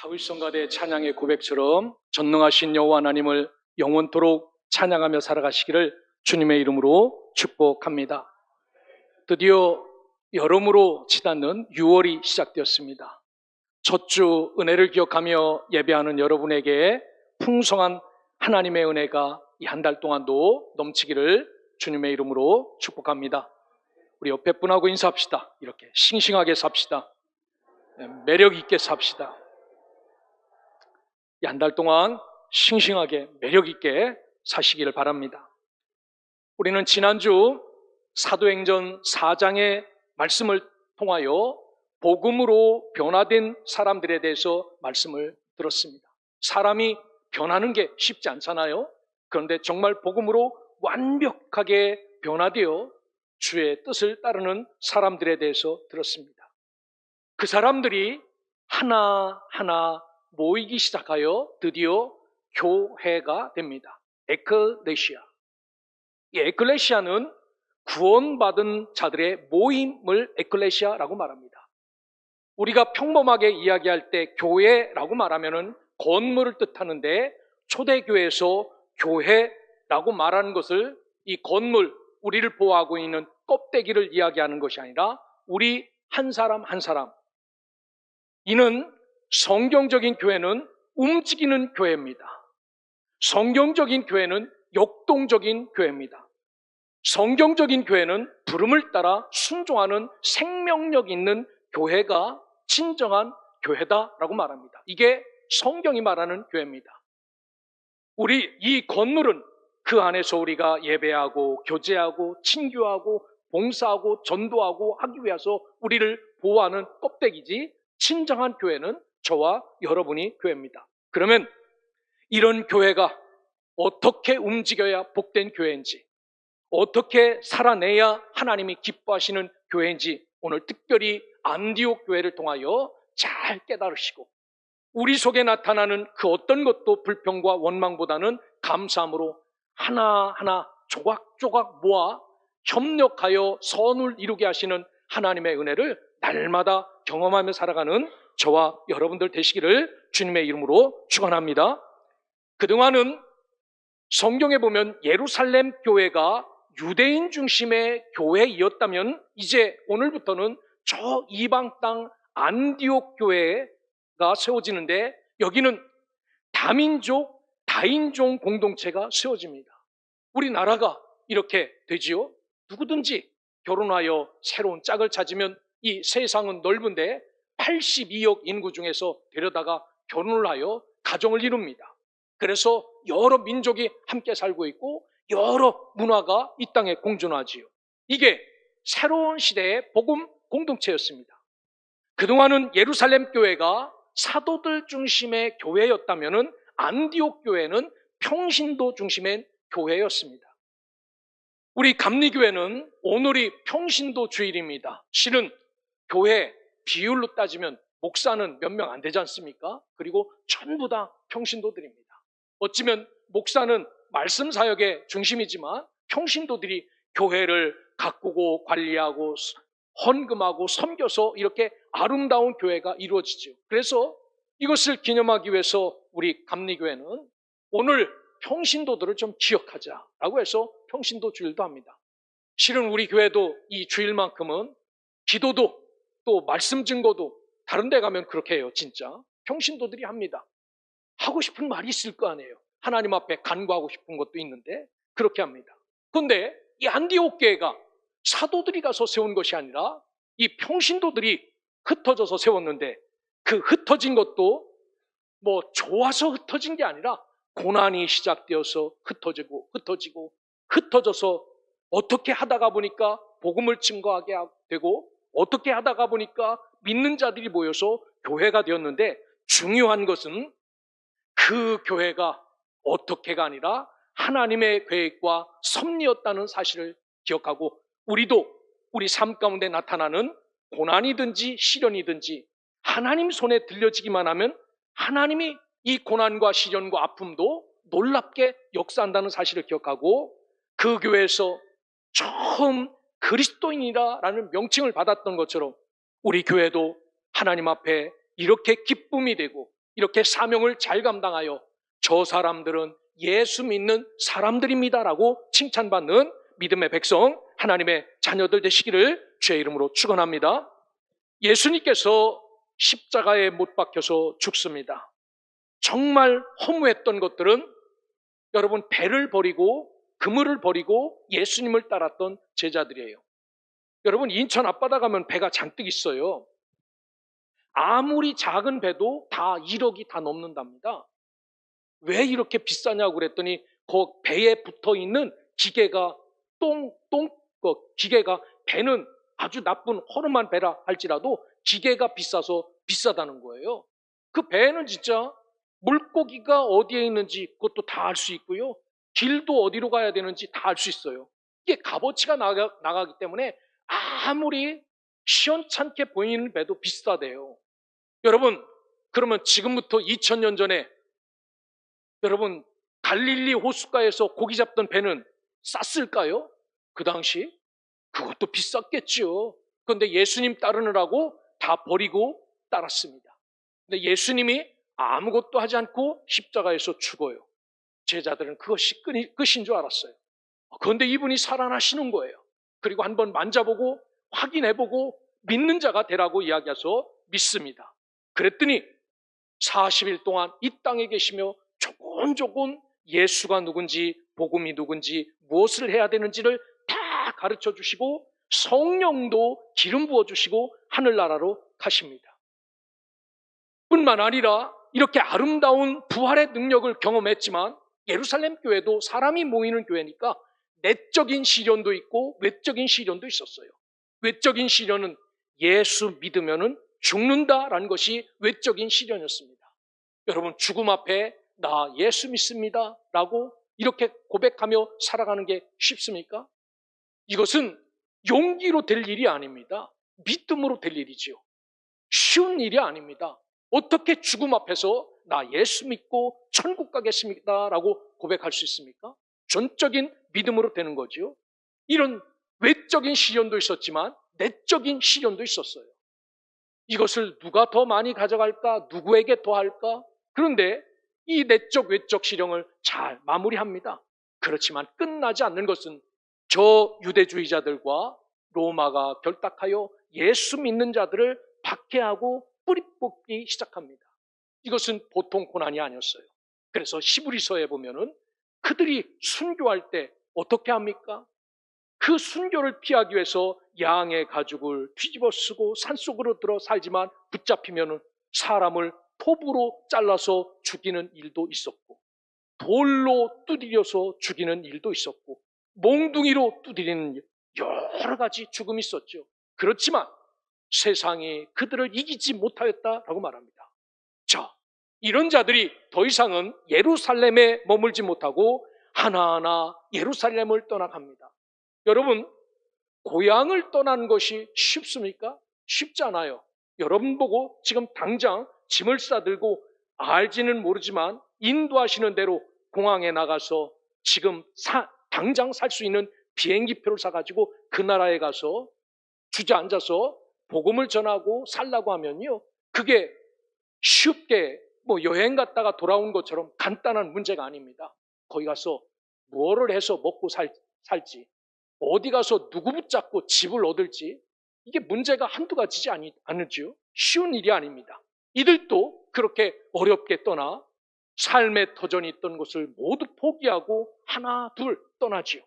다윗성가대 찬양의 고백처럼 전능하신 여호와 하나님을 영원토록 찬양하며 살아가시기를 주님의 이름으로 축복합니다. 드디어 여름으로 치닫는 6월이 시작되었습니다. 첫 주 은혜를 기억하며 예배하는 여러분에게 풍성한 하나님의 은혜가 이 한 달 동안도 넘치기를 주님의 이름으로 축복합니다. 우리 옆에 분하고 인사합시다. 이렇게 싱싱하게 삽시다. 매력 있게 삽시다. 이 한 달 동안 싱싱하게 매력 있게 사시기를 바랍니다. 우리는 지난주 사도행전 4장의 말씀을 통하여 복음으로 변화된 사람들에 대해서 말씀을 들었습니다. 사람이 변하는 게 쉽지 않잖아요. 그런데 정말 복음으로 완벽하게 변화되어 주의 뜻을 따르는 사람들에 대해서 들었습니다. 그 사람들이 하나하나 모이기 시작하여 드디어 교회가 됩니다. 에클레시아. 이 에클레시아는 구원받은 자들의 모임을 에클레시아라고 말합니다. 우리가 평범하게 이야기할 때 교회라고 말하면은 건물을 뜻하는데 초대교회에서 교회라고 말하는 것을 이 건물, 우리를 보호하고 있는 껍데기를 이야기하는 것이 아니라 우리 한 사람 한 사람. 이는 성경적인 교회는 움직이는 교회입니다. 성경적인 교회는 역동적인 교회입니다. 성경적인 교회는 부름을 따라 순종하는 생명력 있는 교회가 진정한 교회다라고 말합니다. 이게 성경이 말하는 교회입니다. 우리 이 건물은 그 안에서 우리가 예배하고 교제하고 친교하고 봉사하고 전도하고 하기 위해서 우리를 보호하는 껍데기지, 진정한 교회는 저와 여러분이 교회입니다. 그러면 이런 교회가 어떻게 움직여야 복된 교회인지, 어떻게 살아내야 하나님이 기뻐하시는 교회인지 오늘 특별히 안디옥 교회를 통하여 잘 깨달으시고 우리 속에 나타나는 그 어떤 것도 불평과 원망보다는 감사함으로 하나하나 조각조각 모아 협력하여 선을 이루게 하시는 하나님의 은혜를 날마다 경험하며 살아가는 저와 여러분들 되시기를 주님의 이름으로 축원합니다. 그동안은 성경에 보면 예루살렘 교회가 유대인 중심의 교회이었다면 이제 오늘부터는 저 이방 땅 안디옥 교회가 세워지는데 여기는 다민족, 다인종 공동체가 세워집니다. 우리나라가 이렇게 되지요. 누구든지 결혼하여 새로운 짝을 찾으면 이 세상은 넓은데 82억 인구 중에서 데려다가 결혼을 하여 가정을 이룹니다. 그래서 여러 민족이 함께 살고 있고 여러 문화가 이 땅에 공존하지요. 이게 새로운 시대의 복음 공동체였습니다. 그동안은 예루살렘 교회가 사도들 중심의 교회였다면 안디옥 교회는 평신도 중심의 교회였습니다. 우리 감리교회는 오늘이 평신도 주일입니다. 실은 교회 비율로 따지면 목사는 몇 명 안 되지 않습니까? 그리고 전부 다 평신도들입니다. 어찌면 목사는 말씀 사역의 중심이지만 평신도들이 교회를 가꾸고 관리하고 헌금하고 섬겨서 이렇게 아름다운 교회가 이루어지죠. 그래서 이것을 기념하기 위해서 우리 감리교회는 오늘 평신도들을 좀 기억하자라고 해서 평신도 주일도 합니다. 실은 우리 교회도 이 주일만큼은 기도도 또 말씀 증거도 다른 데 가면 그렇게 해요. 진짜 평신도들이 합니다. 하고 싶은 말이 있을 거 아니에요. 하나님 앞에 간구하고 싶은 것도 있는데 그렇게 합니다. 그런데 이 안디옥 교회가 사도들이 가서 세운 것이 아니라 이 평신도들이 흩어져서 세웠는데 그 흩어진 것도 뭐 좋아서 흩어진 게 아니라 고난이 시작되어서 흩어져서 어떻게 하다가 보니까 복음을 증거하게 되고 어떻게 하다가 보니까 믿는 자들이 모여서 교회가 되었는데 중요한 것은 그 교회가 어떻게가 아니라 하나님의 계획과 섭리였다는 사실을 기억하고 우리도 우리 삶 가운데 나타나는 고난이든지 시련이든지 하나님 손에 들려지기만 하면 하나님이 이 고난과 시련과 아픔도 놀랍게 역사한다는 사실을 기억하고 그 교회에서 처음 그리스도인이라는 명칭을 받았던 것처럼 우리 교회도 하나님 앞에 이렇게 기쁨이 되고 이렇게 사명을 잘 감당하여 저 사람들은 예수 믿는 사람들입니다라고 칭찬받는 믿음의 백성, 하나님의 자녀들 되시기를 주의 이름으로 축원합니다. 예수님께서 십자가에 못 박혀서 죽습니다. 정말 허무했던 것들은 여러분, 배를 버리고 그물을 버리고 예수님을 따랐던 제자들이에요. 여러분, 인천 앞바다 가면 배가 잔뜩 있어요. 아무리 작은 배도 다 1억이 다 넘는답니다. 왜 이렇게 비싸냐고 그랬더니 그 배에 붙어 있는 기계가 기계가, 배는 아주 나쁜 허름한 배라 할지라도 기계가 비싸서 비싸다는 거예요. 그 배는 진짜 물고기가 어디에 있는지 그것도 다 알 수 있고요. 길도 어디로 가야 되는지 다 알 수 있어요. 이게 값어치가 나가기 때문에 아무리 시원찮게 보이는 배도 비싸대요. 여러분, 그러면 지금부터 2000년 전에 여러분, 갈릴리 호숫가에서 고기 잡던 배는 쌌을까요? 그 당시? 그것도 비쌌겠죠. 그런데 예수님 따르느라고 다 버리고 따랐습니다. 근데 예수님이 아무것도 하지 않고 십자가에서 죽어요. 제자들은 그것이 끝인 줄 알았어요. 그런데 이분이 살아나시는 거예요. 그리고 한번 만져보고 확인해보고 믿는 자가 되라고 이야기해서 믿습니다. 그랬더니 40일 동안 이 땅에 계시며 조곤조곤 예수가 누군지, 복음이 누군지, 무엇을 해야 되는지를 다 가르쳐 주시고 성령도 기름 부어 주시고 하늘나라로 가십니다. 뿐만 아니라 이렇게 아름다운 부활의 능력을 경험했지만 예루살렘 교회도 사람이 모이는 교회니까 내적인 시련도 있고 외적인 시련도 있었어요. 외적인 시련은 예수 믿으면은 죽는다라는 것이 외적인 시련이었습니다. 여러분, 죽음 앞에 나 예수 믿습니다 라고 이렇게 고백하며 살아가는 게 쉽습니까? 이것은 용기로 될 일이 아닙니다. 믿음으로 될 일이지요. 쉬운 일이 아닙니다. 어떻게 죽음 앞에서 나 예수 믿고 천국 가겠습니다 라고 고백할 수 있습니까? 전적인 믿음으로 되는 거죠. 이런 외적인 시련도 있었지만 내적인 시련도 있었어요. 이것을 누가 더 많이 가져갈까? 누구에게 더 할까? 그런데 이 내적 외적 시련을 잘 마무리합니다. 그렇지만 끝나지 않는 것은 저 유대주의자들과 로마가 결탁하여 예수 믿는 자들을 박해하고 뿌리 뽑기 시작합니다. 이것은 보통 고난이 아니었어요. 그래서 히브리서에 보면은 그들이 순교할 때 어떻게 합니까? 그 순교를 피하기 위해서 양의 가죽을 뒤집어 쓰고 산속으로 들어 살지만 붙잡히면은 사람을 톱으로 잘라서 죽이는 일도 있었고, 돌로 두드려서 죽이는 일도 있었고, 몽둥이로 두드리는 일, 여러 가지 죽음이 있었죠. 그렇지만 세상이 그들을 이기지 못하였다라고 말합니다. 자, 이런 자들이 더 이상은 예루살렘에 머물지 못하고 하나하나 예루살렘을 떠나갑니다. 여러분, 고향을 떠나는 것이 쉽습니까? 쉽지 않아요. 여러분 보고 지금 당장 짐을 싸들고 알지는 모르지만 인도하시는 대로 공항에 나가서 지금 당장 살 수 있는 비행기표를 사가지고 그 나라에 가서 주저앉아서 복음을 전하고 살라고 하면요, 그게 쉽게 여행 갔다가 돌아온 것처럼 간단한 문제가 아닙니다. 거기 가서 뭐를 해서 먹고 살지, 어디 가서 누구 붙잡고 집을 얻을지, 이게 문제가 한두 가지지 않을지요. 쉬운 일이 아닙니다. 이들도 그렇게 어렵게 떠나 삶의 터전이 있던 곳을 모두 포기하고 하나 둘 떠나지요.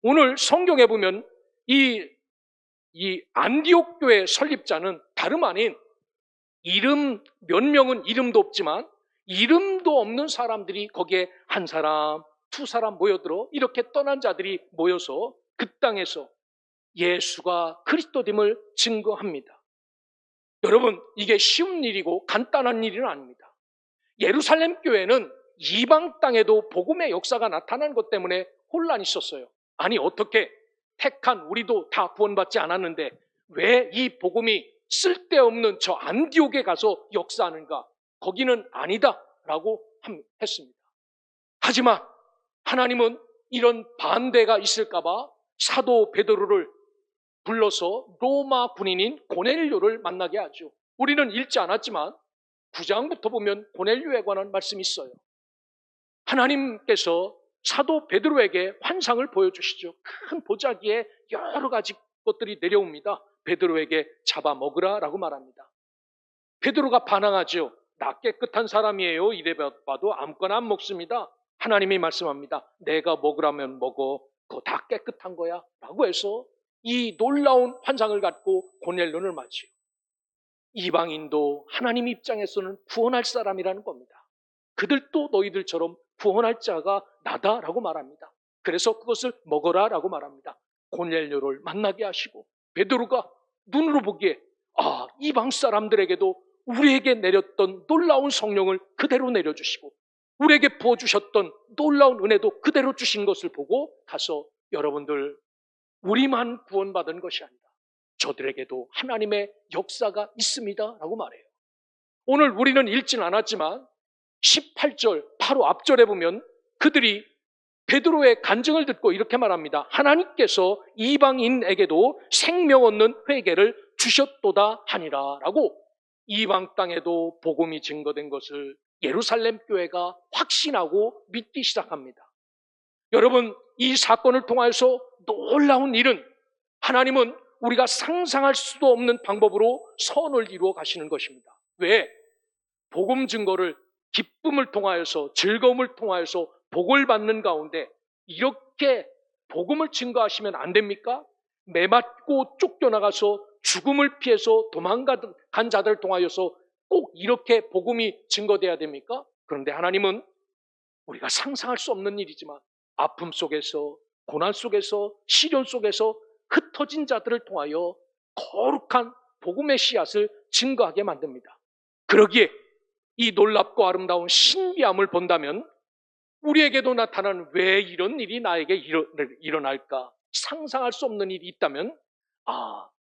오늘 성경에 보면 이 안디옥 교회 설립자는 다름 아닌 몇 명은 이름도 없지만 이름도 없는 사람들이 거기에 한 사람, 두 사람 모여들어 이렇게 떠난 자들이 모여서 그 땅에서 예수가 그리스도됨을 증거합니다. 여러분, 이게 쉬운 일이고 간단한 일은 아닙니다. 예루살렘 교회는 이방 땅에도 복음의 역사가 나타난 것 때문에 혼란이 있었어요. 아니, 어떻게 택한 우리도 다 구원받지 않았는데 왜 이 복음이 쓸데없는 저 안디옥에 가서 역사하는가? 거기는 아니다라고 했습니다. 하지만 하나님은 이런 반대가 있을까봐 사도 베드로를 불러서 로마 군인인 고넬료를 만나게 하죠. 우리는 읽지 않았지만 9장부터 보면 고넬료에 관한 말씀이 있어요. 하나님께서 사도 베드로에게 환상을 보여주시죠. 큰 보자기에 여러 가지 것들이 내려옵니다. 베드로에게 잡아먹으라라고 말합니다. 베드로가 반항하죠. 나 깨끗한 사람이에요. 이래 봐도 아무거나 안 먹습니다. 하나님이 말씀합니다. 내가 먹으라면 먹어. 그거 다 깨끗한 거야. 라고 해서 이 놀라운 환상을 갖고 고넬료를 맞이요. 이방인도 하나님 입장에서는 구원할 사람이라는 겁니다. 그들도 너희들처럼 구원할 자가 나다라고 말합니다. 그래서 그것을 먹어라라고 말합니다. 고넬료를 만나게 하시고 베드로가 눈으로 보기에 이방 사람들에게도 우리에게 내렸던 놀라운 성령을 그대로 내려주시고 우리에게 부어주셨던 놀라운 은혜도 그대로 주신 것을 보고 가서 여러분들 우리만 구원받은 것이 아니다. 저들에게도 하나님의 역사가 있습니다 라고 말해요. 오늘 우리는 읽진 않았지만 18절 바로 앞절에 보면 그들이 베드로의 간증을 듣고 이렇게 말합니다. 하나님께서 이방인에게도 생명 얻는 회개를 주셨도다 하니라 라고 이방 땅에도 복음이 증거된 것을 예루살렘 교회가 확신하고 믿기 시작합니다. 여러분, 이 사건을 통해서 놀라운 일은 하나님은 우리가 상상할 수도 없는 방법으로 선을 이루어 가시는 것입니다. 왜? 복음 증거를 기쁨을 통하여서 즐거움을 통하여서 복을 받는 가운데 이렇게 복음을 증거하시면 안 됩니까? 매맞고 쫓겨나가서 죽음을 피해서 도망간 자들을 통하여서 꼭 이렇게 복음이 증거돼야 됩니까? 그런데 하나님은 우리가 상상할 수 없는 일이지만 아픔 속에서 고난 속에서 시련 속에서 흩어진 자들을 통하여 거룩한 복음의 씨앗을 증거하게 만듭니다. 그러기에 이 놀랍고 아름다운 신비함을 본다면 우리에게도 나타나는 왜 이런 일이 나에게 일어날까? 상상할 수 없는 일이 있다면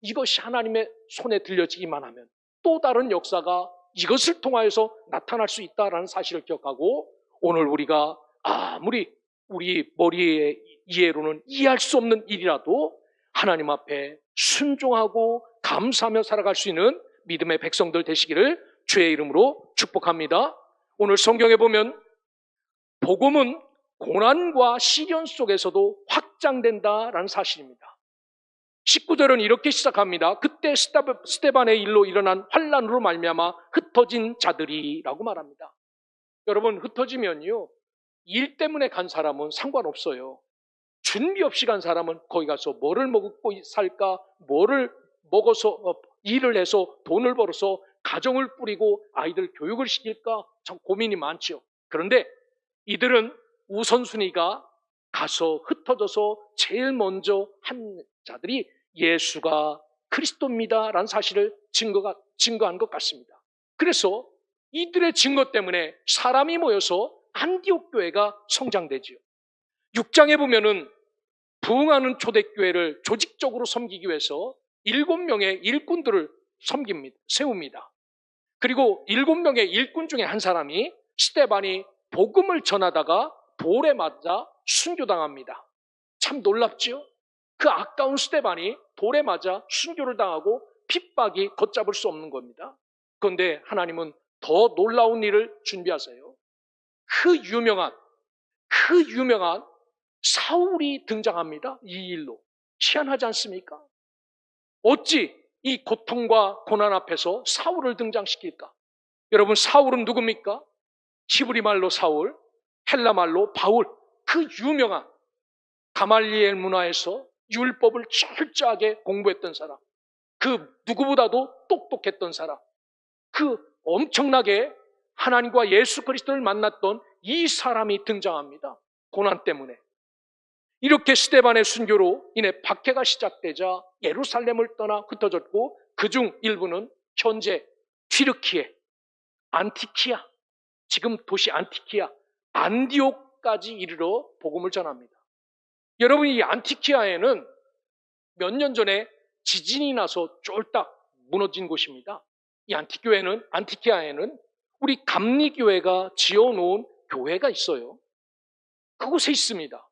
이것이 하나님의 손에 들려지기만 하면 또 다른 역사가 이것을 통하여서 나타날 수 있다는 사실을 기억하고 오늘 우리가 아무리 우리 머리의 이해로는 이해할 수 없는 일이라도 하나님 앞에 순종하고 감사하며 살아갈 수 있는 믿음의 백성들 되시기를 주의 이름으로 축복합니다. 오늘 성경에 보면 복음은 고난과 시련 속에서도 확장된다라는 사실입니다. 19절은 이렇게 시작합니다. 그때 스데반의 일로 일어난 환난으로 말미암아 흩어진 자들이라고 말합니다. 여러분, 흩어지면요 일 때문에 간 사람은 상관없어요. 준비 없이 간 사람은 거기 가서 뭐를 먹고 살까, 뭐를 먹어서 일을 해서 돈을 벌어서 가정을 꾸리고 아이들 교육을 시킬까 참 고민이 많죠. 그런데 이들은 우선순위가 가서 흩어져서 제일 먼저 한 자들이 예수가 그리스도입니다라는 사실을 증거한 것 같습니다. 그래서 이들의 증거 때문에 사람이 모여서 안디옥 교회가 성장되지요. 6장에 보면은 부흥하는 초대교회를 조직적으로 섬기기 위해서 7명의 일꾼들을 세웁니다. 그리고 7명의 일꾼 중에 한 사람이 스데반이 복음을 전하다가 돌에 맞아 순교당합니다. 참 놀랍지요? 그 아까운 스데반이 돌에 맞아 순교를 당하고 핍박이 걷잡을 수 없는 겁니다. 그런데 하나님은 더 놀라운 일을 준비하세요. 그 유명한 사울이 등장합니다. 이 일로. 희한하지 않습니까? 어찌 이 고통과 고난 앞에서 사울을 등장시킬까? 여러분, 사울은 누굽니까? 히브리 말로 사울, 헬라 말로 바울. 그 유명한 가말리엘 문화에서 율법을 철저하게 공부했던 사람, 그 누구보다도 똑똑했던 사람, 그 엄청나게 하나님과 예수 그리스도를 만났던 이 사람이 등장합니다. 고난 때문에. 이렇게 스데반의 순교로 인해 박해가 시작되자 예루살렘을 떠나 흩어졌고 그중 일부는 현재 튀르키예, 안티키아, 지금 도시 안티키아, 안디옥까지 이르러 복음을 전합니다. 여러분, 이 안티키아에는 몇 년 전에 지진이 나서 쫄딱 무너진 곳입니다. 이 안티키아에는 우리 감리교회가 지어놓은 교회가 있어요. 그곳에 있습니다.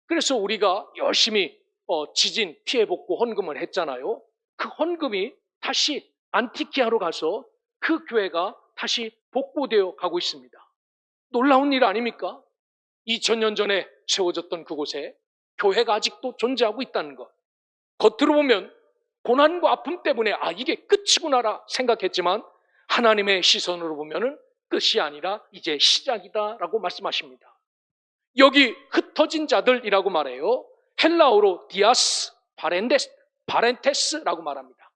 그래서 우리가 열심히 지진 피해 복구 헌금을 했잖아요. 그 헌금이 다시 안티키아로 가서 그 교회가 다시 복구되어 가고 있습니다. 놀라운 일 아닙니까? 2000년 전에 세워졌던 그곳에 교회가 아직도 존재하고 있다는 것. 겉으로 보면 고난과 아픔 때문에 이게 끝이구나라 생각했지만 하나님의 시선으로 보면은 끝이 아니라 이제 시작이다라고 말씀하십니다. 여기 흩어진 자들이라고 말해요. 헬라어로 디아스 파렌테스라고 말합니다.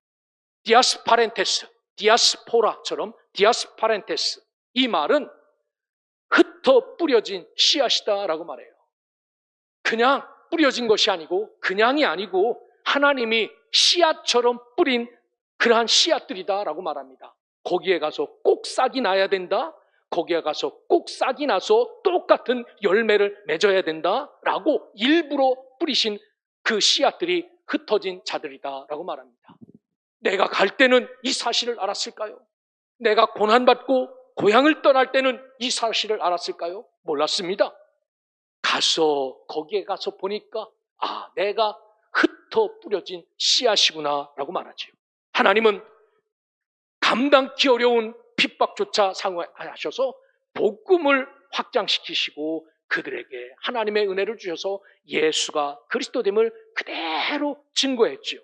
디아스 파렌테스, 디아스포라처럼 디아스 파렌테스. 이 말은 흩어 뿌려진 씨앗이다라고 말해요. 그냥 뿌려진 것이 아니고 그냥이 아니고 하나님이 씨앗처럼 뿌린 그러한 씨앗들이다라고 말합니다. 거기에 가서 꼭 싹이 나야 된다. 거기에 가서 꼭 싹이 나서 똑같은 열매를 맺어야 된다라고 일부러 뿌리신 그 씨앗들이 흩어진 자들이다라고 말합니다. 내가 갈 때는 이 사실을 알았을까요? 내가 고난받고 고향을 떠날 때는 이 사실을 알았을까요? 몰랐습니다. 거기에 가서 보니까 내가 흩어 뿌려진 씨앗이구나 라고 말하죠. 하나님은 감당기 어려운 핍박조차 상호하셔서 복음을 확장시키시고 그들에게 하나님의 은혜를 주셔서 예수가 그리스도됨을 그대로 증거했죠.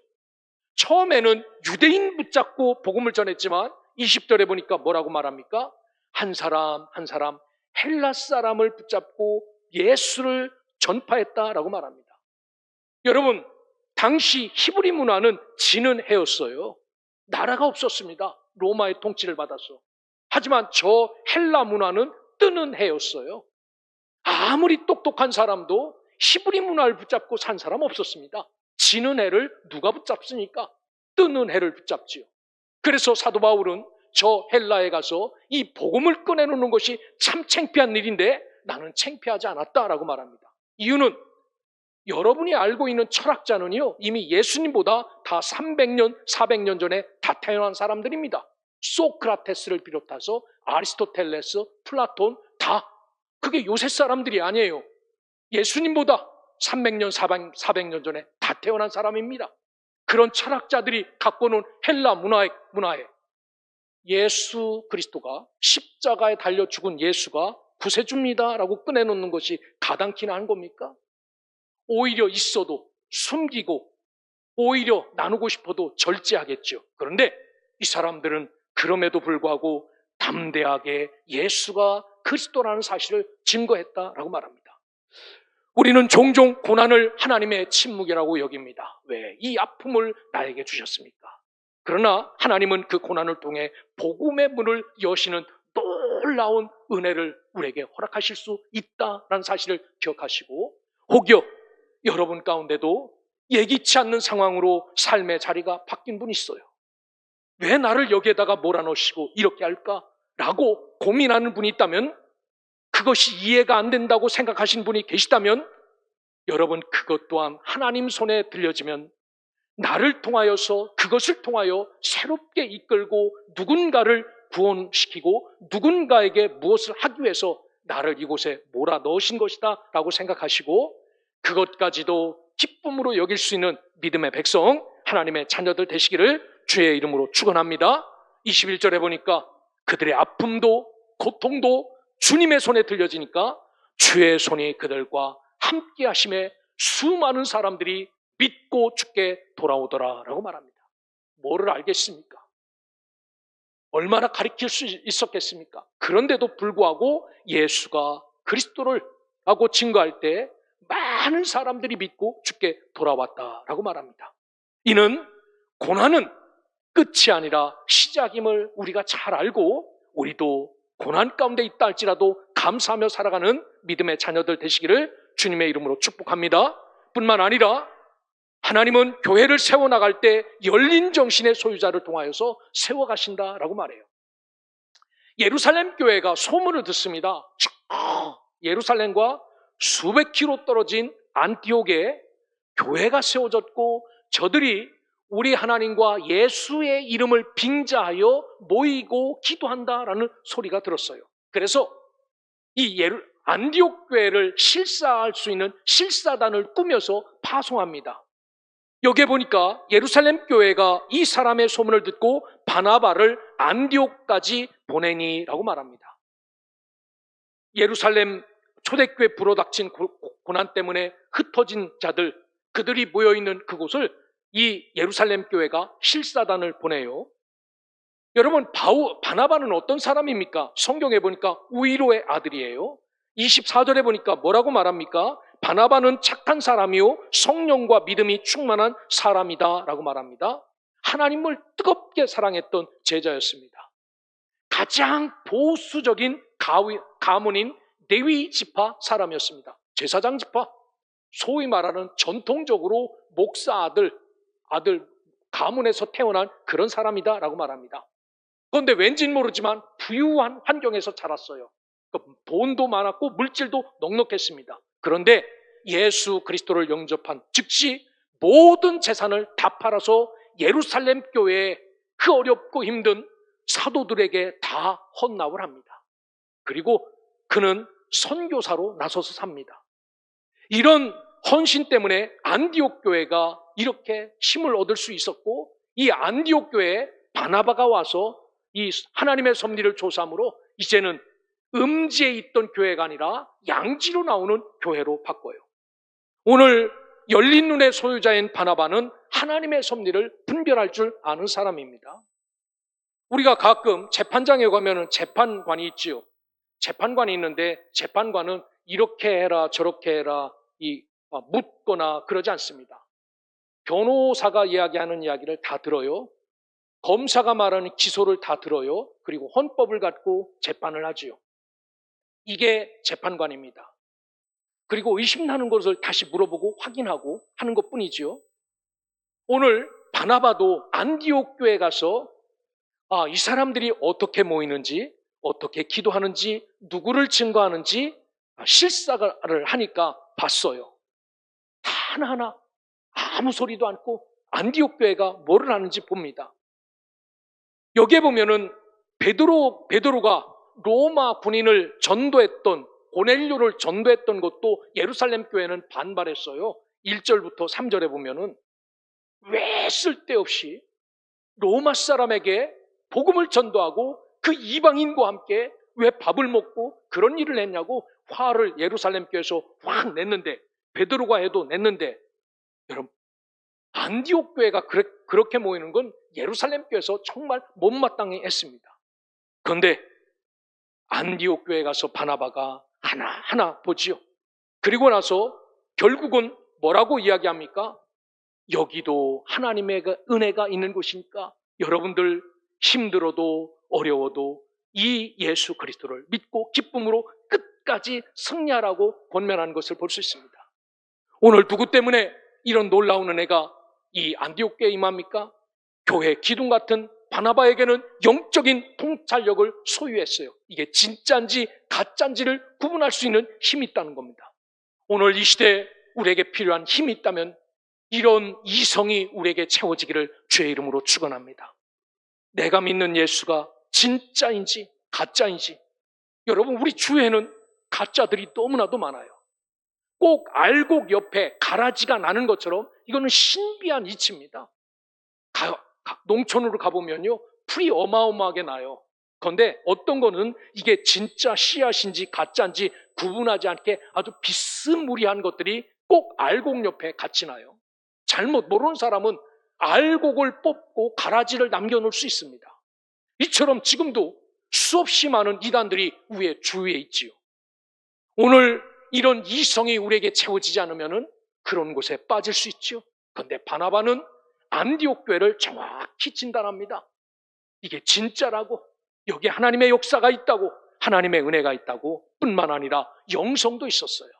처음에는 유대인 붙잡고 복음을 전했지만 20절에 보니까 뭐라고 말합니까? 한 사람 한 사람 헬라 사람을 붙잡고 예수를 전파했다라고 말합니다. 여러분, 당시 히브리 문화는 지는 해였어요. 나라가 없었습니다. 로마의 통치를 받아서. 하지만 저 헬라 문화는 뜨는 해였어요. 아무리 똑똑한 사람도 히브리 문화를 붙잡고 산 사람 없었습니다. 지는 해를 누가 붙잡습니까? 뜨는 해를 붙잡지요. 그래서 사도 바울은 저 헬라에 가서 이 복음을 꺼내놓는 것이 참 창피한 일인데 나는 창피하지 않았다라고 말합니다. 이유는 여러분이 알고 있는 철학자는요, 이미 예수님보다 다 300년, 400년 전에 다 태어난 사람들입니다. 소크라테스를 비롯해서 아리스토텔레스, 플라톤 다 그게 요새 사람들이 아니에요. 예수님보다 300년, 400년 전에 다 태어난 사람입니다. 그런 철학자들이 갖고 오는 헬라 문화에 예수 그리스도가 십자가에 달려 죽은 예수가 구세주입니다라고 꺼내놓는 것이 가당키나 한 겁니까? 오히려 있어도 숨기고 오히려 나누고 싶어도 절제하겠죠. 그런데 이 사람들은 그럼에도 불구하고 담대하게 예수가 그리스도라는 사실을 증거했다라고 말합니다. 우리는 종종 고난을 하나님의 침묵이라고 여깁니다. 왜? 이 아픔을 나에게 주셨습니까? 그러나 하나님은 그 고난을 통해 복음의 문을 여시는 놀라운 은혜를 우리에게 허락하실 수 있다는 사실을 기억하시고, 혹여 여러분 가운데도 예기치 않는 상황으로 삶의 자리가 바뀐 분이 있어요. 왜 나를 여기에다가 몰아넣으시고 이렇게 할까라고 고민하는 분이 있다면, 그것이 이해가 안 된다고 생각하신 분이 계시다면, 여러분 그것 또한 하나님 손에 들려지면 나를 통하여서 그것을 통하여 새롭게 이끌고 누군가를 구원시키고 누군가에게 무엇을 하기 위해서 나를 이곳에 몰아넣으신 것이다 라고 생각하시고, 그것까지도 기쁨으로 여길 수 있는 믿음의 백성, 하나님의 자녀들 되시기를 주의 이름으로 축원합니다. 21절에 보니까 그들의 아픔도 고통도 주님의 손에 들려지니까 주의 손이 그들과 함께 하심에 수많은 사람들이 믿고 주께 돌아오더라라고 말합니다. 뭐를 알겠습니까? 얼마나 가르칠 수 있었겠습니까? 그런데도 불구하고 예수가 그리스도를 하고 증거할 때 많은 사람들이 믿고 주께 돌아왔다라고 말합니다. 이는 고난은 끝이 아니라 시작임을 우리가 잘 알고, 우리도 고난 가운데 있다 할지라도 감사하며 살아가는 믿음의 자녀들 되시기를 주님의 이름으로 축복합니다. 뿐만 아니라 하나님은 교회를 세워나갈 때 열린 정신의 소유자를 통하여서 세워가신다라고 말해요. 예루살렘 교회가 소문을 듣습니다. 예루살렘과 수백 킬로 떨어진 안티옥에 교회가 세워졌고 저들이 우리 하나님과 예수의 이름을 빙자하여 모이고 기도한다라는 소리가 들었어요. 그래서 이 안디옥 교회를 실사할 수 있는 실사단을 꾸며서 파송합니다. 여기에 보니까 예루살렘 교회가 이 사람의 소문을 듣고 바나바를 안디옥까지 보내니라고 말합니다. 예루살렘 초대교회 불어닥친 고난 때문에 흩어진 자들, 그들이 모여있는 그곳을 이 예루살렘 교회가 실사단을 보내요. 여러분, 바나바는 어떤 사람입니까? 성경에 보니까 우이로의 아들이에요. 24절에 보니까 뭐라고 말합니까? 바나바는 착한 사람이요 성령과 믿음이 충만한 사람이다 라고 말합니다. 하나님을 뜨겁게 사랑했던 제자였습니다. 가장 보수적인 가문인 레위 지파 사람이었습니다. 제사장 지파, 소위 말하는 전통적으로 목사 아들 가문에서 태어난 그런 사람이다라고 말합니다. 그런데 왠지는 모르지만 부유한 환경에서 자랐어요. 돈도 많았고 물질도 넉넉했습니다. 그런데 예수 그리스도를 영접한 즉시 모든 재산을 다 팔아서 예루살렘 교회에 그 어렵고 힘든 사도들에게 다 헌납을 합니다. 그리고 그는 선교사로 나서서 삽니다. 이런 헌신 때문에 안디옥 교회가 이렇게 힘을 얻을 수 있었고, 이 안디옥 교회에 바나바가 와서 이 하나님의 섭리를 조사함으로 이제는 음지에 있던 교회가 아니라 양지로 나오는 교회로 바꿔요. 오늘 열린 눈의 소유자인 바나바는 하나님의 섭리를 분별할 줄 아는 사람입니다. 우리가 가끔 재판장에 가면 재판관이 있지요. 재판관이 있는데 재판관은 이렇게 해라 저렇게 해라 묻거나 그러지 않습니다. 변호사가 이야기하는 이야기를 다 들어요. 검사가 말하는 기소를 다 들어요. 그리고 헌법을 갖고 재판을 하지요. 이게 재판관입니다. 그리고 의심나는 것을 다시 물어보고 확인하고 하는 것뿐이지요. 오늘 바나바도 안디옥 교회에 가서 이 사람들이 어떻게 모이는지, 어떻게 기도하는지, 누구를 증거하는지 실사를 하니까 봤어요. 다 하나하나 아무 소리도 않고 안디옥 교회가 뭐를 하는지 봅니다. 여기에 보면은 베드로가 로마 군인을 전도했던, 고넬료를 전도했던 것도 예루살렘 교회는 반발했어요. 1절부터 3절에 보면은 왜 쓸데없이 로마 사람에게 복음을 전도하고 그 이방인과 함께 왜 밥을 먹고 그런 일을 했냐고 화를 예루살렘 교회에서 확 냈는데, 베드로가 해도 냈는데, 여러분 안디옥 교회가 그렇게 모이는 건 예루살렘 교회에서 정말 못마땅해 했습니다. 그런데 안디옥 교회에 가서 바나바가 하나하나 보지요. 그리고 나서 결국은 뭐라고 이야기합니까? 여기도 하나님의 은혜가 있는 곳이니까 여러분들 힘들어도 어려워도 이 예수 그리스도를 믿고 기쁨으로 끝까지 승리하라고 권면하는 것을 볼 수 있습니다. 오늘 누구 때문에 이런 놀라운 은혜가 이 안디옥 교회에 임합니까? 교회 기둥 같은 바나바에게는 영적인 통찰력을 소유했어요. 이게 진짜인지 가짜인지를 구분할 수 있는 힘이 있다는 겁니다. 오늘 이 시대에 우리에게 필요한 힘이 있다면 이런 이성이 우리에게 채워지기를 주의 이름으로 축원합니다. 내가 믿는 예수가 진짜인지 가짜인지, 여러분 우리 주위에는 가짜들이 너무나도 많아요. 꼭 알곡 옆에 가라지가 나는 것처럼 이거는 신비한 이치입니다. 농촌으로 가보면요 풀이 어마어마하게 나요. 그런데 어떤 거는 이게 진짜 씨앗인지 가짜인지 구분하지 않게 아주 비스무리한 것들이 꼭 알곡 옆에 같이 나요. 잘못 모르는 사람은 알곡을 뽑고 가라지를 남겨놓을 수 있습니다. 이처럼 지금도 수없이 많은 이단들이 주위에 있지요. 오늘 이런 이성이 우리에게 채워지지 않으면 그런 곳에 빠질 수 있지요. 그런데 바나바는 안디옥 교회를 정확히 진단합니다. 이게 진짜라고, 여기 하나님의 역사가 있다고, 하나님의 은혜가 있다고 뿐만 아니라 영성도 있었어요.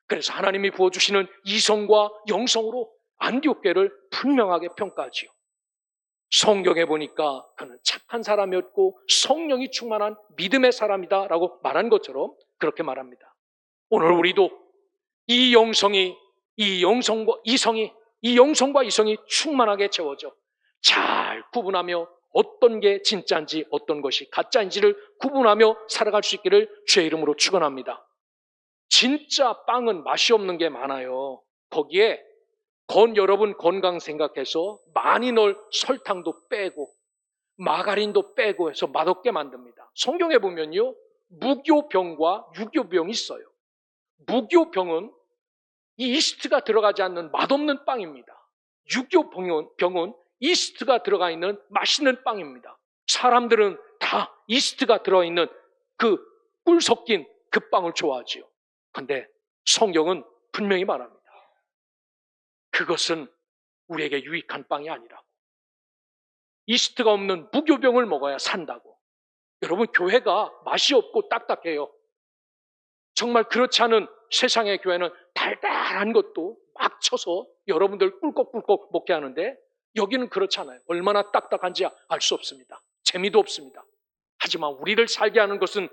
그래서 하나님이 부어주시는 이성과 영성으로 안디옥 교회를 분명하게 평가하지요. 성경에 보니까 그는 착한 사람이었고 성령이 충만한 믿음의 사람이다라고 말한 것처럼 그렇게 말합니다. 오늘 우리도 이 영성과 이성이 충만하게 채워져 잘 구분하며 어떤 게 진짜인지 어떤 것이 가짜인지를 구분하며 살아갈 수 있기를 주의 이름으로 축원합니다. 진짜 빵은 맛이 없는 게 많아요. 거기에 여러분 건강 생각해서 많이 넣을 설탕도 빼고 마가린도 빼고 해서 맛없게 만듭니다. 성경에 보면요, 무교병과 유교병이 있어요. 무교병은 이 이스트가 들어가지 않는 맛없는 빵입니다. 유교병은 이스트가 들어가 있는 맛있는 빵입니다. 사람들은 다 이스트가 들어있는 그 꿀 섞인 그 빵을 좋아하지요. 그런데 성경은 분명히 말합니다. 그것은 우리에게 유익한 빵이 아니라고. 이스트가 없는 무교병을 먹어야 산다고. 여러분, 교회가 맛이 없고 딱딱해요. 정말 그렇지 않은 세상의 교회는 달달한 것도 막 쳐서 여러분들 꿀꺽꿀꺽 먹게 하는데, 여기는 그렇지 않아요. 얼마나 딱딱한지 알 수 없습니다. 재미도 없습니다. 하지만 우리를 살게 하는 것은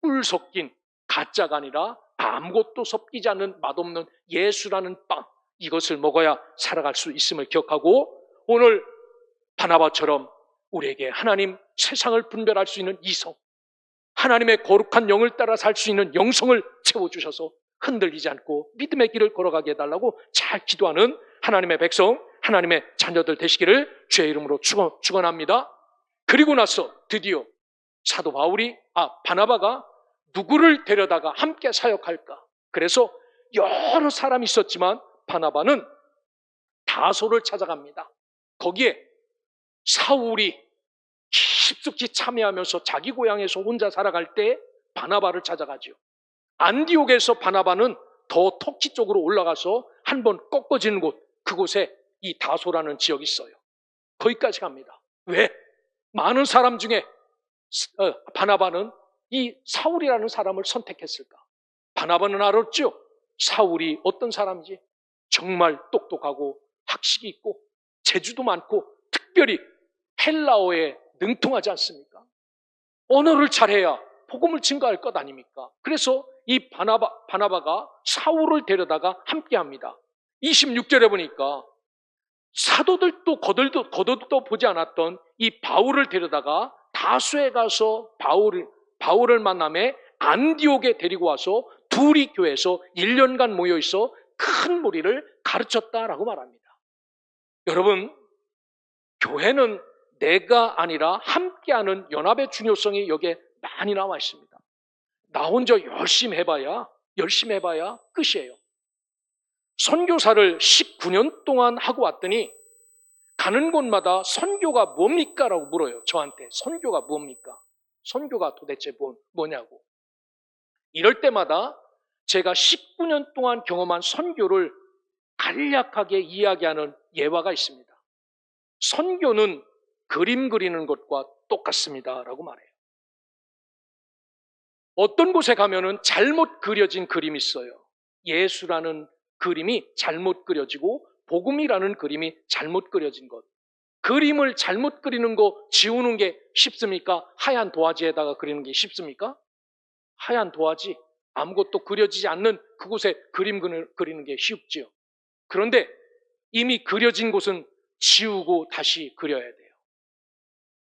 꿀 섞인 가짜가 아니라 아무것도 섞이지 않는 맛없는 예수라는 빵, 이것을 먹어야 살아갈 수 있음을 기억하고, 오늘 바나바처럼 우리에게 하나님, 세상을 분별할 수 있는 이성, 하나님의 거룩한 영을 따라 살 수 있는 영성을 채워주셔서 흔들리지 않고 믿음의 길을 걸어가게 해달라고 잘 기도하는 하나님의 백성, 하나님의 자녀들 되시기를 주의 이름으로 축원합니다. 그리고 나서 드디어 사도 바나바가 누구를 데려다가 함께 사역할까? 그래서 여러 사람이 있었지만 바나바는 다소를 찾아갑니다. 거기에 사울이 깊숙이 참여하면서 자기 고향에서 혼자 살아갈 때 바나바를 찾아가죠. 안디옥에서 바나바는 더 터키 쪽으로 올라가서 한번 꺾어지는 곳, 그곳에 이 다소라는 지역이 있어요. 거기까지 갑니다. 왜? 많은 사람 중에 바나바는 이 사울이라는 사람을 선택했을까? 바나바는 알았죠? 사울이 어떤 사람인지. 정말 똑똑하고 학식이 있고 재주도 많고 특별히 헬라어에 능통하지 않습니까? 언어를 잘해야 복음을 증거할 것 아닙니까? 그래서 이 바나바가 사울을 데려다가 함께합니다. 26절에 보니까 사도들도 거들도 보지 않았던 이 바울을 데려다가 다수에 가서 바울을 만남에 안디옥에 데리고 와서 둘이 교회에서 1년간 모여 있어 큰 무리를 가르쳤다라고 말합니다. 여러분, 교회는 내가 아니라 함께하는 연합의 중요성이 여기에 많이 나와 있습니다. 나 혼자 열심히 해봐야 끝이에요. 선교사를 19년 동안 하고 왔더니 가는 곳마다 선교가 뭡니까? 라고 물어요. 저한테 선교가 뭡니까? 선교가 도대체 뭐냐고. 이럴 때마다 제가 19년 동안 경험한 선교를 간략하게 이야기하는 예화가 있습니다. 선교는 그림 그리는 것과 똑같습니다 라고 말해요. 어떤 곳에 가면은 잘못 그려진 그림이 있어요. 예수라는 그림이 잘못 그려지고 복음이라는 그림이 잘못 그려진 것. 그림을 잘못 그리는 거 지우는 게 쉽습니까? 하얀 도화지에다가 그리는 게 쉽습니까? 하얀 도화지, 아무것도 그려지지 않는 그곳에 그림 그리는 게 쉽지요. 그런데 이미 그려진 곳은 지우고 다시 그려야 돼요.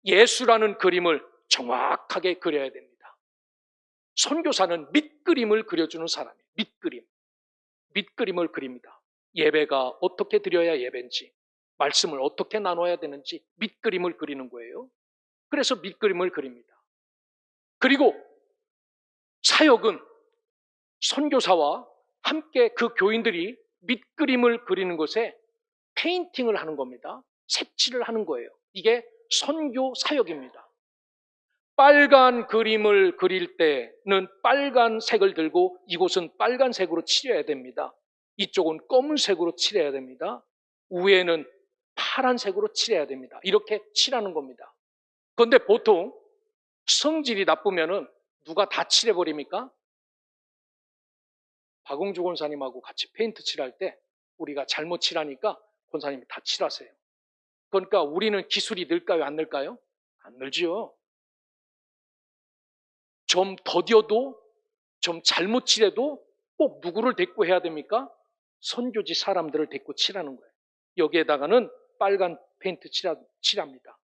예수라는 그림을 정확하게 그려야 됩니다. 선교사는 밑그림을 그려주는 사람이에요. 밑그림을 그립니다. 예배가 어떻게 드려야 예배인지, 말씀을 어떻게 나눠야 되는지 밑그림을 그리는 거예요. 그래서 밑그림을 그립니다. 그리고 사역은 선교사와 함께 그 교인들이 밑그림을 그리는 것에 페인팅을 하는 겁니다. 색칠을 하는 거예요. 이게 선교 사역입니다. 빨간 그림을 그릴 때는 빨간색을 들고 이곳은 빨간색으로 칠해야 됩니다. 이쪽은 검은색으로 칠해야 됩니다. 위에는 파란색으로 칠해야 됩니다. 이렇게 칠하는 겁니다. 그런데 보통 성질이 나쁘면은 누가 다 칠해버립니까? 박웅주 권사님하고 같이 페인트 칠할 때 우리가 잘못 칠하니까 권사님이 다 칠하세요. 그러니까 우리는 기술이 늘까요? 안 늘까요? 안 늘지요. 좀 더뎌도, 좀 잘못 칠해도 꼭 누구를 데리고 해야 됩니까? 선교지 사람들을 데리고 칠하는 거예요. 여기에다가는 빨간 페인트 칠합니다.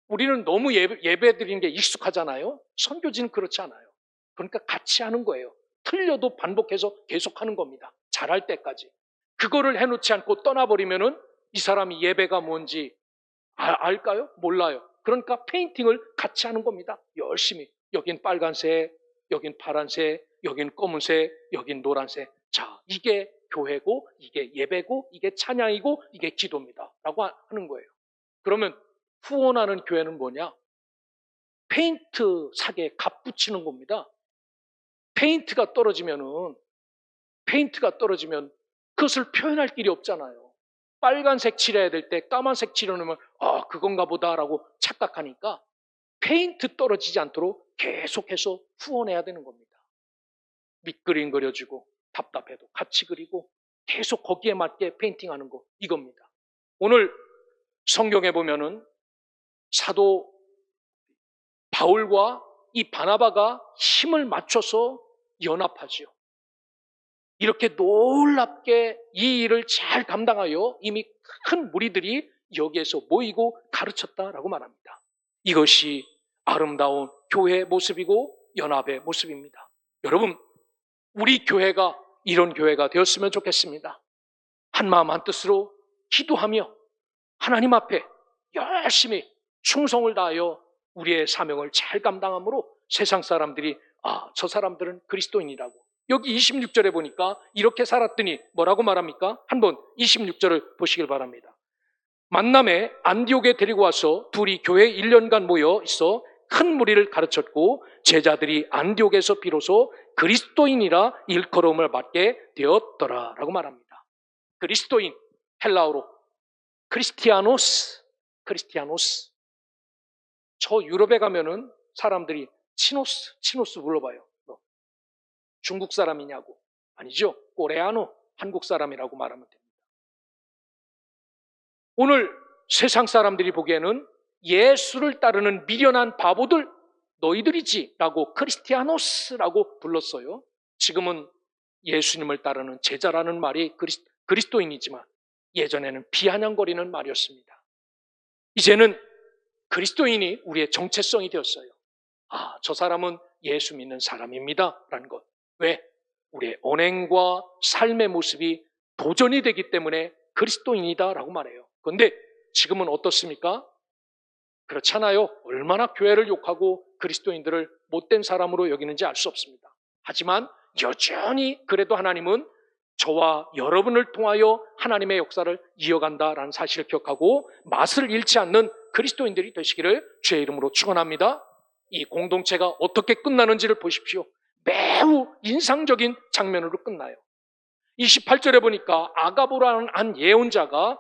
우리는 너무 예배 드리는 게 익숙하잖아요. 선교지는 그렇지 않아요. 그러니까 같이 하는 거예요. 틀려도 반복해서 계속하는 겁니다. 잘할 때까지. 그거를 해놓지 않고 떠나버리면은 이 사람이 예배가 뭔지 알까요? 몰라요. 그러니까 페인팅을 같이 하는 겁니다. 열심히. 여긴 빨간색, 여긴 파란색, 여긴 검은색, 여긴 노란색. 자, 이게 교회고, 이게 예배고, 이게 찬양이고, 이게 기도입니다. 라고 하는 거예요. 그러면 후원하는 교회는 뭐냐? 페인트 사게 값 붙이는 겁니다. 페인트가 떨어지면 그것을 표현할 길이 없잖아요. 빨간색 칠해야 될 때 까만색 칠해놓으면 그건가 보다라고 착각하니까 페인트 떨어지지 않도록 계속해서 후원해야 되는 겁니다. 밑그림 그려주고 답답해도 같이 그리고 계속 거기에 맞게 페인팅하는 거 이겁니다. 오늘 성경에 보면은 사도 바울과 이 바나바가 힘을 맞춰서 연합하지요. 이렇게 놀랍게 이 일을 잘 감당하여 이미 큰 무리들이 여기에서 모이고 가르쳤다라고 말합니다. 이것이 아름다운 교회의 모습이고 연합의 모습입니다. 여러분, 우리 교회가 이런 교회가 되었으면 좋겠습니다. 한마음 한뜻으로 기도하며 하나님 앞에 열심히 충성을 다하여 우리의 사명을 잘 감당함으로 세상 사람들이 저 사람들은 그리스도인이라고. 여기 26절에 보니까 이렇게 살았더니 뭐라고 말합니까? 한번 26절을 보시길 바랍니다. 만남에 안디옥에 데리고 와서 둘이 교회 1년간 모여 있어 큰 무리를 가르쳤고 제자들이 안디옥에서 비로소 그리스도인이라 일컬음을 받게 되었더라 라고 말합니다. 그리스도인, 헬라어로 크리스티아노스. 저 유럽에 가면은 사람들이 치노스 불러봐요. 중국 사람이냐고. 아니죠. 코레아노, 한국 사람이라고 말하면 됩니다. 오늘 세상 사람들이 보기에는 예수를 따르는 미련한 바보들, 너희들이지 라고 크리스티아노스라고 불렀어요. 지금은 예수님을 따르는 제자라는 말이 그리스도인이지만 예전에는 비아냥거리는 말이었습니다. 이제는 그리스도인이 우리의 정체성이 되었어요. 저 사람은 예수 믿는 사람입니다 라는 것. 왜? 우리의 언행과 삶의 모습이 도전이 되기 때문에 그리스도인이다라고 말해요. 그런데 지금은 어떻습니까? 그렇잖아요. 얼마나 교회를 욕하고 그리스도인들을 못된 사람으로 여기는지 알 수 없습니다. 하지만 여전히 그래도 하나님은 저와 여러분을 통하여 하나님의 역사를 이어간다라는 사실을 기억하고 맛을 잃지 않는 그리스도인들이 되시기를 주의 이름으로 축원합니다. 이 공동체가 어떻게 끝나는지를 보십시오. 매우 인상적인 장면으로 끝나요. 28절에 보니까 아가보라는 한 예언자가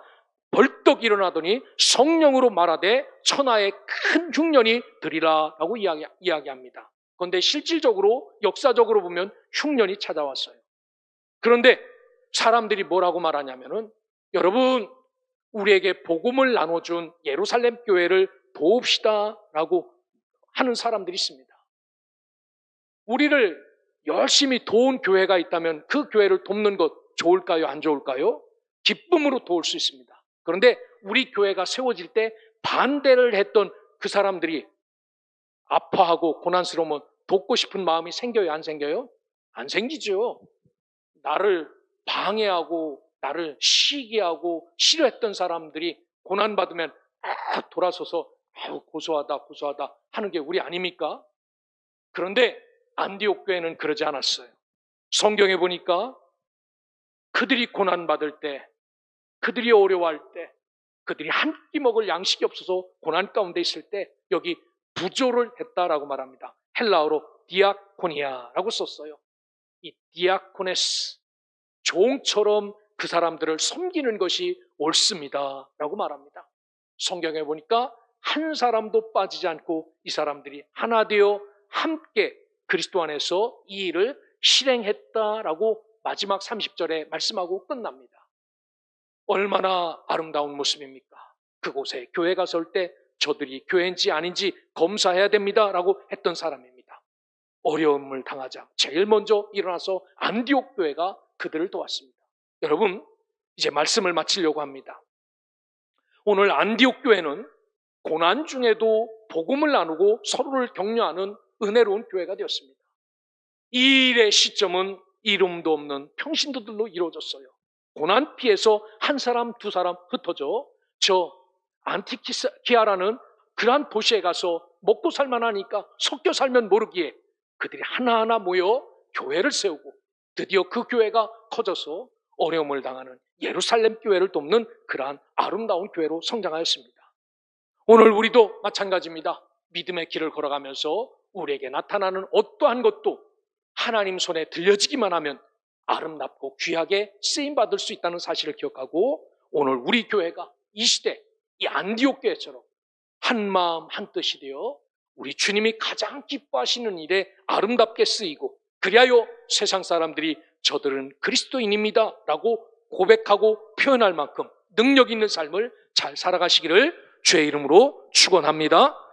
벌떡 일어나더니 성령으로 말하되 천하에 큰 흉년이 들이라 라고 이야기합니다. 그런데 실질적으로 역사적으로 보면 흉년이 찾아왔어요. 그런데 사람들이 뭐라고 말하냐면은 여러분 우리에게 복음을 나눠준 예루살렘 교회를 도웁시다 라고 하는 사람들이 있습니다. 우리를 열심히 도운 교회가 있다면 그 교회를 돕는 것 좋을까요? 안 좋을까요? 기쁨으로 도울 수 있습니다. 그런데 우리 교회가 세워질 때 반대를 했던 그 사람들이 아파하고 고난스러우면 돕고 싶은 마음이 생겨요? 안 생겨요? 안 생기죠. 나를 방해하고 나를 시기하고 싫어했던 사람들이 고난받으면 돌아서서 고소하다 하는 게 우리 아닙니까? 그런데 안디옥 교회는 그러지 않았어요. 성경에 보니까 그들이 고난받을 때, 그들이 어려워할 때, 그들이 한 끼 먹을 양식이 없어서 고난 가운데 있을 때 여기 부조를 했다라고 말합니다. 헬라어로 디아코니아라고 썼어요. 이 디아코네스, 종처럼 그 사람들을 섬기는 것이 옳습니다 라고 말합니다. 성경에 보니까 한 사람도 빠지지 않고 이 사람들이 하나 되어 함께 그리스도 안에서 이 일을 실행했다라고 마지막 30절에 말씀하고 끝납니다. 얼마나 아름다운 모습입니까? 그곳에 교회가 설 때 저들이 교회인지 아닌지 검사해야 됩니다 라고 했던 사람입니다. 어려움을 당하자 제일 먼저 일어나서 안디옥 교회가 그들을 도왔습니다. 여러분 이제 말씀을 마치려고 합니다. 오늘 안디옥 교회는 고난 중에도 복음을 나누고 서로를 격려하는 은혜로운 교회가 되었습니다. 이 일의 시점은 이름도 없는 평신도들로 이루어졌어요. 고난 피해서 한 사람 두 사람 흩어져 저 안티키아라는 그러한 도시에 가서 먹고 살만하니까 섞여 살면 모르기에 그들이 하나하나 모여 교회를 세우고 드디어 그 교회가 커져서 어려움을 당하는 예루살렘 교회를 돕는 그러한 아름다운 교회로 성장하였습니다. 오늘 우리도 마찬가지입니다. 믿음의 길을 걸어가면서 우리에게 나타나는 어떠한 것도 하나님 손에 들려지기만 하면 아름답고 귀하게 쓰임받을 수 있다는 사실을 기억하고 오늘 우리 교회가 이 시대, 이 안디옥 교회처럼 한 마음 한 뜻이 되어 우리 주님이 가장 기뻐하시는 일에 아름답게 쓰이고 그리하여 세상 사람들이 저들은 그리스도인입니다 라고 고백하고 표현할 만큼 능력 있는 삶을 잘 살아가시기를 주의 이름으로 축원합니다.